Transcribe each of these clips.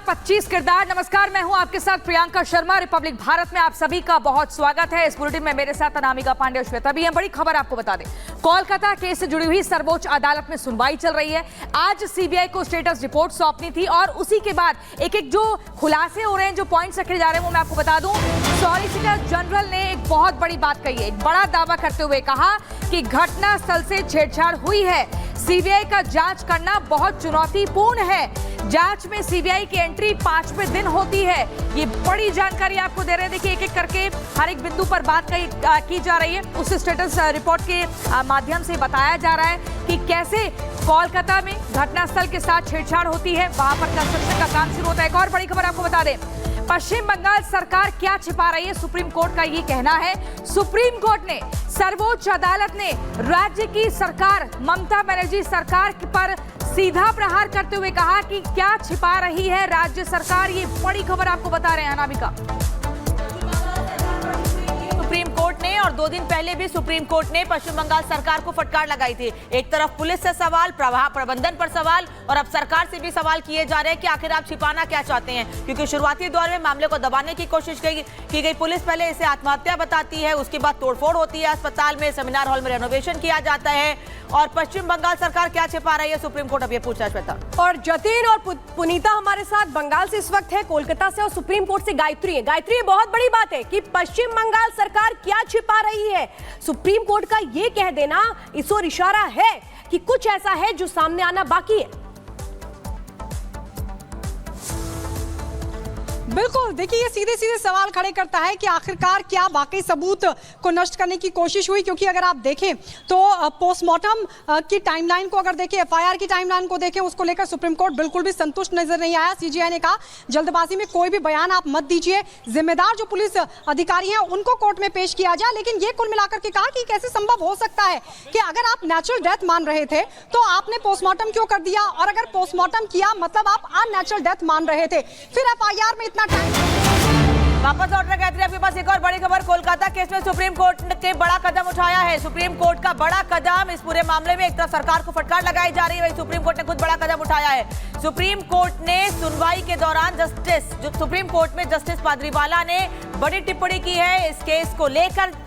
25 किरदार। नमस्कार, मैं हूं आपके साथ प्रियंका शर्मा। रिपब्लिक भारत में आप सभी का बहुत स्वागत है। इस बुलेटिन में मेरे साथ अनामिका पांडे और श्वेता भी हैं। बड़ी खबर आपको बता दें, कोलकाता केस से जुड़ी हुई सर्वोच्च अदालत में सुनवाई चल रही है। आज सीबीआई को स्टेटस रिपोर्ट सौंपनी थी और उसी के बाद एक एक जो खुलासे हो रहे हैं, जो पॉइंट्स रखे जा रहे हैं, वो मैं आपको बता दूं। सॉलिसिटर जनरल ने एक बहुत बड़ी बात कही है, एक बड़ा दावा करते हुए कहा कि घटनास्थल से छेड़छाड़ हुई है। सीबीआई का जांच करना बहुत चुनौतीपूर्ण है। जांच में सीबीआई की एंट्री 5वें दिन होती है। ये बड़ी जानकारी आपको दे रहे हैं। देखिए, एक एक करके हर एक बिंदु पर बात की जा रही है। उस स्टेटस रिपोर्ट के माध्यम से बताया जा रहा है कि कैसे कोलकाता में घटनास्थल के साथ छेड़छाड़ होती है, वहां पर कंस्ट्रक्शन का काम शुरू होता है। एक और बड़ी खबर आपको बता दें, पश्चिम बंगाल सरकार क्या छिपा रही है, सुप्रीम कोर्ट का ये कहना है। सुप्रीम कोर्ट ने, सर्वोच्च अदालत ने राज्य की सरकार, ममता बनर्जी सरकार पर सीधा प्रहार करते हुए कहा कि क्या छिपा रही है राज्य सरकार। ये बड़ी खबर आपको बता रहे हैं अनामिका। सुप्रीम कोर्ट ने, और 2 दिन पहले भी सुप्रीम कोर्ट ने पश्चिम बंगाल सरकार को फटकार लगाई थी। एक तरफ पुलिस से सवाल, प्रभाव प्रबंधन पर सवाल, और अब सरकार से भी सवाल किए जा रहे हैं कि आखिर आप छिपाना क्या चाहते हैं। क्योंकि शुरुआती दौर में मामले को दबाने की कोशिश की गई। पुलिस पहले इसे आत्महत्या बताती है, उसके बाद तोड़फोड़ होती है, अस्पताल में, सेमिनार हॉल में रेनोवेशन किया जाता है। और पश्चिम बंगाल सरकार क्या छिपा रही है, सुप्रीम कोर्ट अब ये पूछा श्वेता। और जतिन और पुनीता हमारे साथ बंगाल से इस वक्त है, कोलकाता से, और सुप्रीम कोर्ट से गायत्री है। गायत्री, बहुत बड़ी बात है कि पश्चिम बंगाल सरकार क्या छिपा रही है। सुप्रीम कोर्ट का ये कह देना इस ओर इशारा है कि कुछ ऐसा है जो सामने आना बाकी है। बिल्कुल, देखिए, ये सीधे सीधे सवाल खड़े करता है कि आखिरकार क्या वाकई सबूत को नष्ट करने की कोशिश हुई। क्योंकि अगर आप देखें तो पोस्टमार्टम की टाइमलाइन को अगर देखें, एफआईआर की टाइमलाइन को देखें, उसको लेकर सुप्रीम कोर्ट बिल्कुल भी संतुष्ट नजर नहीं आया। सीजीआई ने कहा जल्दबाजी में कोई भी बयान आप मत दीजिए, जिम्मेदार जो पुलिस अधिकारी हैं उनको कोर्ट में पेश किया जाए। लेकिन ये कुल मिलाकर के कहा कि कैसे संभव हो सकता है कि अगर आप नेचुरल डेथ मान रहे थे तो आपने पोस्टमार्टम क्यों कर दिया, और अगर पोस्टमार्टम किया मतलब आप अननेचुरल डेथ मान रहे थे, फिर एफआईआर में इतना वापस लौट रहे गायत्री, आपके पास एक और बड़ी खबर। कोलकाता केस में सुप्रीम कोर्ट ने बड़ा कदम उठाया है। सुप्रीम कोर्ट का बड़ा कदम इस पूरे मामले में, एक तरफ सरकार को फटकार लगाई जा रही है, वही सुप्रीम कोर्ट ने खुद बड़ा कदम उठाया है। सुप्रीम कोर्ट ने सुनवाई के दौरान सुप्रीम कोर्ट में जस्टिस पाद्रीवाला ने बड़ी टिप्पणी की है इस केस को लेकर।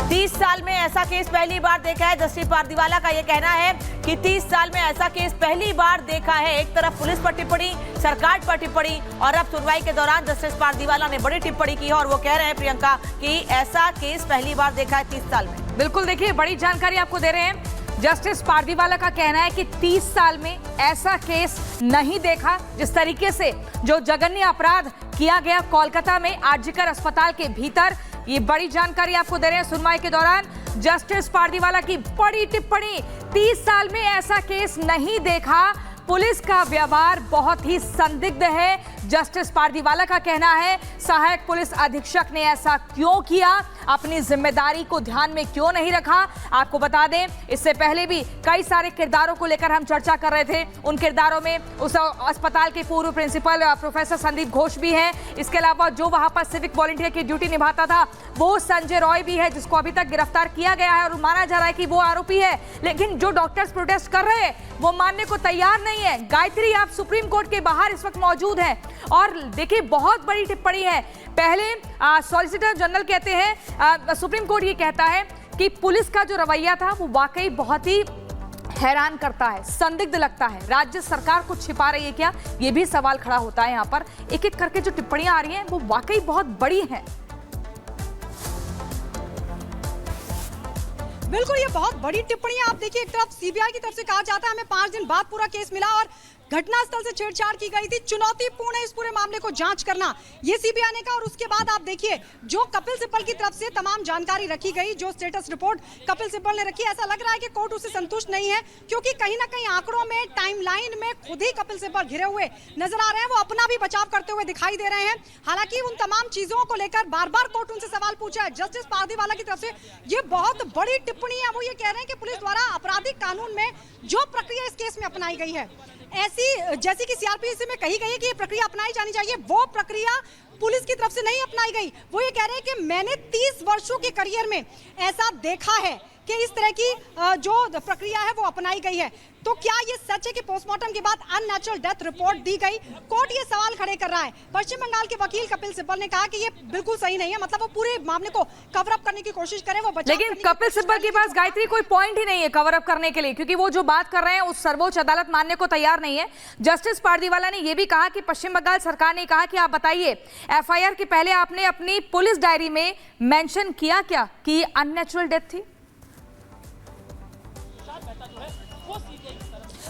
30 साल में ऐसा केस पहली बार देखा है। जस्टिस पाद्रीवाला का यह कहना है कि 30 साल में ऐसा केस पहली बार देखा है। एक तरफ पुलिस पर टिप्पणी, सरकार पर टिप्पणी, और अब सुनवाई के दौरान जस्टिस पाद्रीवाला ने बड़ी टिप्पणी की है और वो कह रहे हैं प्रियंका कि ऐसा केस पहली बार देखा है 30 साल में। बिल्कुल, देखिए, बड़ी जानकारी आपको दे रहे हैं। जस्टिस पाद्रीवाला का कहना है कि 30 साल में ऐसा केस नहीं देखा। जिस तरीके से जो जघन्य अपराध किया गया कोलकाता में आरजीकर अस्पताल के भीतर, ये बड़ी जानकारी आपको दे रहे हैं। सुनवाई के दौरान जस्टिस पाद्रीवाला की बड़ी टिप्पणी, 30 साल में ऐसा केस नहीं देखा, पुलिस का व्यवहार बहुत ही संदिग्ध है। जस्टिस पाद्रीवाला का कहना है सहायक पुलिस अधीक्षक ने ऐसा क्यों किया, अपनी जिम्मेदारी को ध्यान में क्यों नहीं रखा। आपको बता दें, इससे पहले भी कई सारे किरदारों को लेकर हम चर्चा कर रहे थे। उन किरदारों में उस अस्पताल के पूर्व प्रिंसिपल प्रोफेसर संदीप घोष भी हैं। इसके अलावा जो वहां पर सिविक वॉलंटियर की ड्यूटी निभाता था वो संजय रॉय भी है, जिसको अभी तक गिरफ्तार किया गया है और माना जा रहा है कि वो आरोपी है। लेकिन जो डॉक्टर्स प्रोटेस्ट कर रहे हैं वो मानने को तैयार नहीं है। गायत्री, आप सुप्रीम कोर्ट के बाहर इस वक्त मौजूद हैं और देखिए, बहुत बड़ी टिप्पणी है। पहले सॉलिसिटर जनरल कहते हैं, सुप्रीम कोर्ट ये कहता है कि पुलिस का जो रवैया था वो वाकई बहुत ही हैरान करता है, संदिग्ध लगता है। राज्य सरकार कुछ छिपा रही है क्या, ये भी सवाल खड़ा होता है। यहाँ पर एक एक करके जो टिप्पणियां आ रही हैं वो वाकई बहुत बड़ी हैं। बिल्कुल, ये बहुत बड़ी टिप्पणी है। आप देखिए, एक तरफ सीबीआई की तरफ से कहा जाता है हमें 5 दिन बाद पूरा केस मिला और घटनास्थल से छेड़छाड़ की गई थी, चुनौतीपूर्ण है इस पूरे मामले को जांच करना, ये सीबीआई ने कहा। और उसके बाद आप देखिए, जो कपिल सिब्बल की तरफ से तमाम जानकारी रखी गई, जो स्टेटस रिपोर्ट कपिल सिब्बल ने रखी, ऐसा लग रहा है कि कोर्ट उससे संतुष्ट नहीं है। क्योंकि कहीं ना कहीं आंकड़ों में, टाइमलाइन में खुद ही कपिल सिब्बल घिरे हुए नजर आ रहे हैं। वो अपना भी बचाव करते हुए दिखाई दे रहे हैं। हालांकि उन तमाम चीजों को लेकर बार बार कोर्ट उनसे सवाल पूछा है। जस्टिस पाद्रीवाला की तरफ से ये बहुत बड़ी टिप्पणी है। वो ये कह रहे हैं कि पुलिस द्वारा आपराधिक कानून में जो प्रक्रिया इस केस में अपनाई गई है, ऐसी जैसी कि सीआरपीसी में कही गई है कि ये प्रक्रिया अपनाई जानी चाहिए, वो प्रक्रिया पुलिस की तरफ से नहीं अपनाई गई। वो ये कह रहे हैं कि मैंने 30 वर्षों के करियर में ऐसा देखा है कि इस तरह की जो प्रक्रिया है वो अपनाई गई है। तो क्या ये सच है कि पोस्टमार्टम के बाद अननेचुरल डेथ रिपोर्ट दी गई? कोर्ट ये सवाल खड़े कर रहा है। पश्चिम बंगाल के वकील कपिल सिब्बल ने कहा कि ये बिल्कुल सही नहीं है, मतलब वो पूरे मामले को कवर अप करने की कोशिश करे, वो बचाव लेकिन कपिल सिब्बल के पास गायत्री कोई पॉइंट ही नहीं है कवर अप करने के लिए, क्योंकि वो जो बात कर रहे हैं उस सर्वोच्च अदालत मानने को तैयार नहीं है। जस्टिस पारदीवाला ने यह भी कहा कि पश्चिम बंगाल सरकार ने कहा कि आप बताइए, एफआईआर के पहले आपने अपनी पुलिस डायरी में मेंशन किया क्या कि अननेचुरल डेथ थी?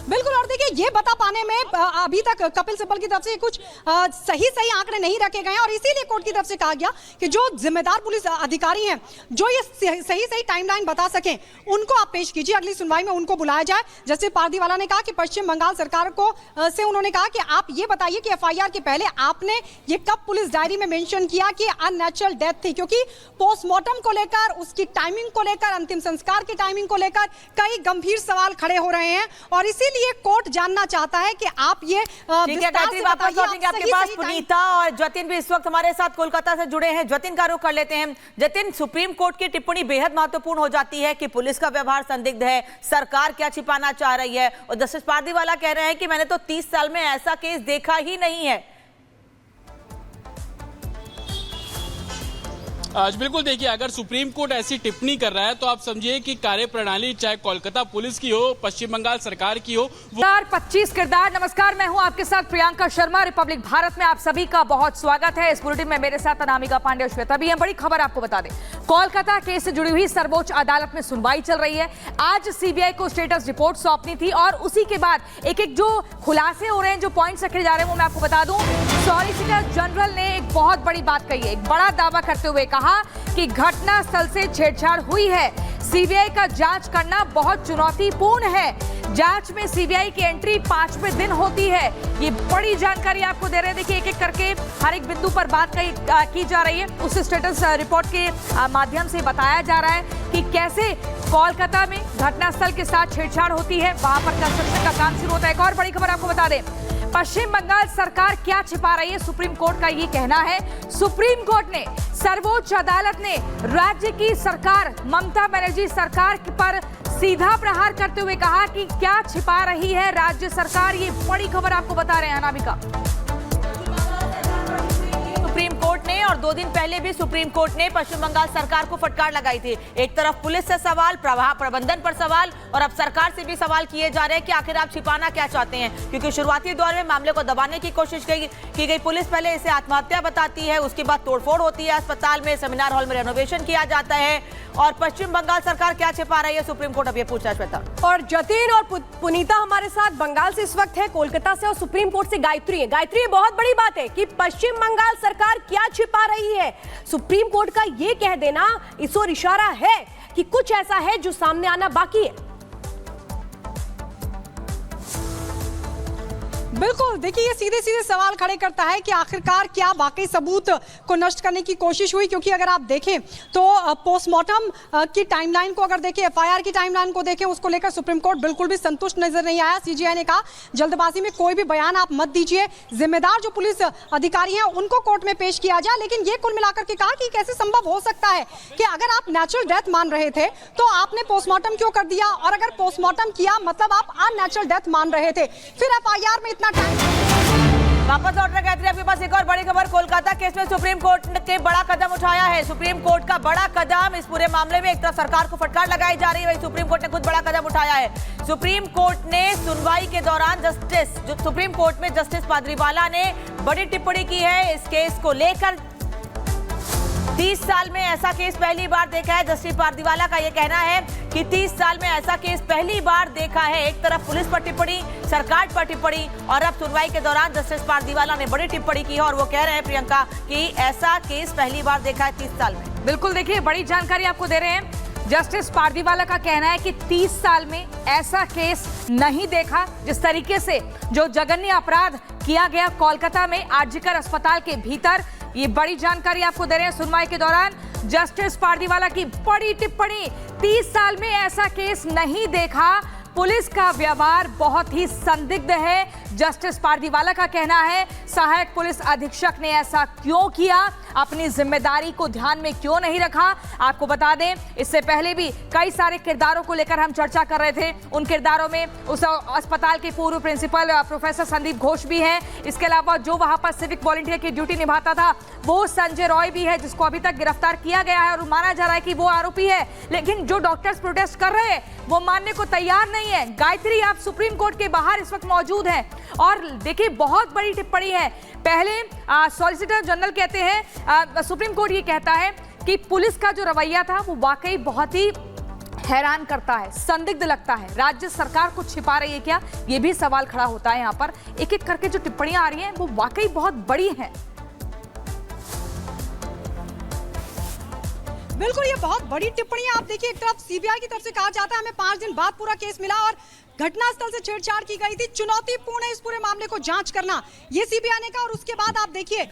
बिल्कुल, और देखिए ये बता पाने में अभी तक कपिल सिब्बल की तरफ से कुछ सही आंकड़े नहीं रखे गए हैं, और इसीलिए कोर्ट की तरफ से कहा गया कि जो जिम्मेदार पुलिस अधिकारी हैं जो ये सही टाइमलाइन बता सकें उनको आप पेश कीजिए, अगली सुनवाई में उनको बुलाया जाए। जस्टिस पारदीवाला ने कहा कि पश्चिम बंगाल सरकार को से उन्होंने कहा कि आप ये बताइए कि एफआईआर के पहले आपने ये कब पुलिस डायरी में मेंशन किया कि अननेचुरल डेथ थी, क्योंकि पोस्टमार्टम को लेकर, उसकी टाइमिंग को लेकर, अंतिम संस्कार की टाइमिंग को लेकर कई गंभीर सवाल खड़े हो रहे हैं, और इसीलिए कोर्ट जानना चाहता है कि आप ये विस्तार से वापस लौटेंगे आपके पास। पुनीता और जतिन भी इस वक्त हमारे साथ कोलकाता से जुड़े हैं। जतिन का रुख कर लेते हैं। जतिन, सुप्रीम कोर्ट की टिप्पणी बेहद महत्वपूर्ण हो जाती है कि पुलिस का व्यवहार संदिग्ध है, सरकार क्या छिपाना चाह रही है, और जस्टिस पारदीवाला कह रहे हैं कि मैंने तो 30 साल में ऐसा केस देखा ही नहीं है। आज बिल्कुल देखिए, अगर सुप्रीम कोर्ट ऐसी टिप्पणी कर रहा है तो आप समझिए कि कार्यप्रणाली चाहे कोलकाता पुलिस की हो, पश्चिम बंगाल सरकार की हो, 25 किरदार। नमस्कार, मैं हूं आपके साथ प्रियंका शर्मा। रिपब्लिक भारत में आप सभी का बहुत स्वागत है। इस बुलेटिन में मेरे साथ अनामिका पांडे, श्वेता भी हैं। बड़ी खबर आपको बता दें, कोलकाता केस से जुड़ी हुई सर्वोच्च अदालत में सुनवाई चल रही है। आज सीबीआई को स्टेटस रिपोर्ट सौंपनी थी, और उसी के बाद एक जो खुलासे हो रहे हैं, जो पॉइंट्स रखे जा रहे हैं, वो मैं आपको बता दूं। सॉलिसिटर जनरल ने एक बहुत बड़ी बात कही है, एक बड़ा दावा करते हुए कहा कि घटना स्थल से छेड़छाड़ हुई है। सीबीआई का जांच करना बहुत चुनौतीपूर्ण है। जांच में सीबीआई की एंट्री 5वें दिन होती है। ये बड़ी जानकारी आपको दे रहे हैं। देखिए, एक-एक करके हर एक बिंदु पर बात की जा रही है। उस स्टेटस रिपोर्ट के माध्यम से बताया जा रहा है कि कैसे कोलकाता में घटनास्थल के साथ छेड़छाड़ होती है, वहां पर कंस्ट्रक्शन का काम शुरू होता है। एक और बड़ी खबर आपको बता दें, पश्चिम बंगाल सरकार क्या छिपा रही है, सुप्रीम कोर्ट का ये कहना है। सुप्रीम कोर्ट ने, सर्वोच्च अदालत ने राज्य की सरकार, ममता बनर्जी सरकार पर सीधा प्रहार करते हुए कहा कि क्या छिपा रही है राज्य सरकार। ये बड़ी खबर आपको बता रहे हैं अनामिका। सुप्रीम कोर्ट ने, और 2 दिन पहले भी सुप्रीम कोर्ट ने पश्चिम बंगाल सरकार को फटकार लगाई थी। एक तरफ पुलिस से सवाल, प्रबंधन पर सवाल, और अब सरकार से भी सवाल किए जा रहे हैं कि आखिर आप छिपाना क्या चाहते हैं, क्योंकि शुरुआती दौर में मामले को दबाने की कोशिश की गई। पुलिस पहले इसे आत्महत्या बताती है, उसके बाद तोड़फोड़ होती है, अस्पताल में, सेमिनार हॉल में रेनोवेशन किया जाता है, और पश्चिम बंगाल सरकार क्या छिपा रही है, सुप्रीम कोर्ट अब ये पूछ रहा है। श्वेता और जतिन और पुनीता हमारे साथ बंगाल से इस वक्त है, कोलकाता से, और सुप्रीम कोर्ट से गायत्री है। गायत्री, ये बहुत बड़ी बात है कि पश्चिम बंगाल सरकार क्या छिपा रही है। सुप्रीम कोर्ट का ये कह देना इस ओर इशारा है कि कुछ ऐसा है जो सामने आना बाकी है। बिल्कुल, देखिए ये सीधे सीधे सवाल खड़े करता है कि आखिरकार क्या वाकई सबूत को नष्ट करने की कोशिश हुई, क्योंकि अगर आप देखें तो पोस्टमार्टम की टाइमलाइन को अगर देखें, एफआईआर की टाइमलाइन को देखें, उसको लेकर सुप्रीम कोर्ट बिल्कुल भी संतुष्ट नजर नहीं आया। सीजीआई ने कहा जल्दबाजी में कोई भी बयान आप मत दीजिए, जिम्मेदार जो पुलिस अधिकारी हैं उनको कोर्ट में पेश किया जाए। लेकिन ये कुल मिलाकर के कहा कि कैसे संभव हो सकता है कि अगर आप नेचुरल डेथ मान रहे थे तो आपने पोस्टमार्टम क्यों कर दिया, और अगर पोस्टमार्टम किया मतलब आप अननेचुरल डेथ मान रहे थे, फिर एफआईआर में इतना वापस लौट रहे हैं आपके पास एक और बड़ी खबर। कोलकाता केस में सुप्रीम कोर्ट ने बड़ा कदम उठाया है। सुप्रीम कोर्ट का बड़ा कदम इस पूरे मामले में, एक तरफ सरकार को फटकार लगाई जा रही है, वहीं सुप्रीम कोर्ट ने खुद बड़ा कदम उठाया है। सुप्रीम कोर्ट ने सुनवाई के दौरान सुप्रीम कोर्ट में जस्टिस पारदीवाला ने बड़ी टिप्पणी की है इस केस को लेकर। 30 साल में ऐसा केस पहली बार देखा है। जस्टिस पारदीवाला का यह कहना है कि 30 साल में ऐसा केस पहली बार देखा है। एक तरफ पुलिस पर टिप्पणी, सरकार पर टिप्पणी, और अब सुनवाई के दौरान जस्टिस पारदीवाला ने बड़ी टिप्पणी की है, और वो कह रहे हैं प्रियंका कि ऐसा केस पहली बार देखा है 30 साल में। बिल्कुल, देखिए बड़ी जानकारी आपको दे रहे हैं। जस्टिस पारदीवाला का कहना है कि 30 साल में ऐसा केस नहीं देखा, जिस तरीके से जो जघन्य अपराध किया गया कोलकाता में आरजीकर अस्पताल के भीतर। ये बड़ी जानकारी आपको दे रहे हैं। सुनवाई के दौरान जस्टिस पारदीवाला की बड़ी टिप्पणी, 30 साल में ऐसा केस नहीं देखा, पुलिस का व्यवहार बहुत ही संदिग्ध है, जस्टिस पारदीवाला का कहना है। सहायक पुलिस अधीक्षक ने ऐसा क्यों किया, अपनी जिम्मेदारी को ध्यान में क्यों नहीं रखा। आपको बता दें, इससे पहले भी कई सारे किरदारों को लेकर हम चर्चा कर रहे थे। उन किरदारों में उस अस्पताल के पूर्व प्रिंसिपल प्रोफेसर संदीप घोष भी हैं। इसके अलावा जो वहां पर सिविक वॉलंटियर की ड्यूटी निभाता था वो संजय रॉय भी है, जिसको अभी तक गिरफ्तार किया गया है और माना जा रहा है कि वो आरोपी है। लेकिन जो डॉक्टर्स प्रोटेस्ट कर रहे हैं वो मानने को तैयार नहीं है। गायत्री, आप सुप्रीम कोर्ट के बाहर इस वक्त मौजूद हैं और देखिए बहुत बड़ी टिप्पणी है। पहले सॉलिसिटर जनरल कहते हैं, सुप्रीम कोर्ट ये कहता है कि पुलिस का जो रवैया था वो वाकई बहुत ही हैरान करता है, संदिग्ध लगता है। राज्य सरकार कुछ छिपा रही है क्या, ये भी सवाल खड़ा होता है। यहाँ पर एक एक करके जो टिप्पणियां आ रही हैं वो वाकई बहुत बड़ी हैं। बिल्कुल, ये बहुत बड़ी टिप्पणी है। आप देखिए, एक तरफ सीबीआई की तरफ से कहा जाता है हमें 5 दिन बाद पूरा केस मिला और घटनास्थल से छेड़छाड़ की गई थी, चुनौतीपूर्ण है इस पूरे मामले को जांच करना, ये सीबीआई ने कहा। और उसके बाद आप देखिए